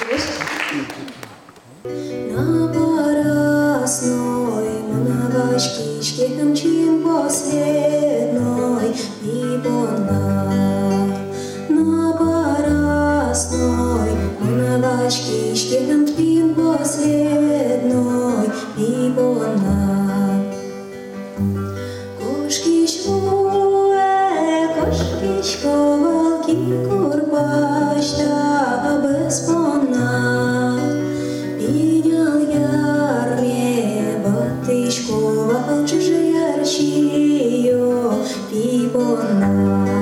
На Парасной, на Вашкичке, чин последной, и бона. На Парасной, на Вашкичке, чин последной, и бона. Кошкичко, волки, курбач, да беспона. Пенял ярме, батышко, волчи ярчию, пибона.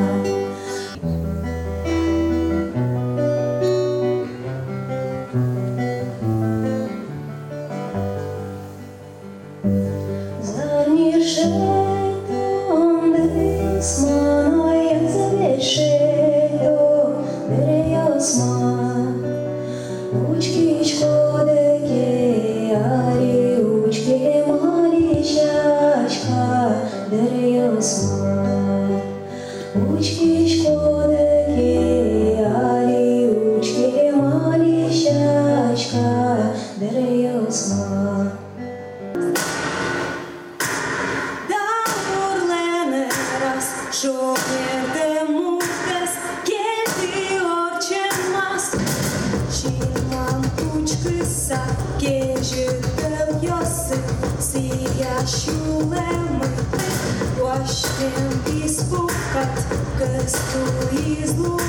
Вашим испугать, касту излу.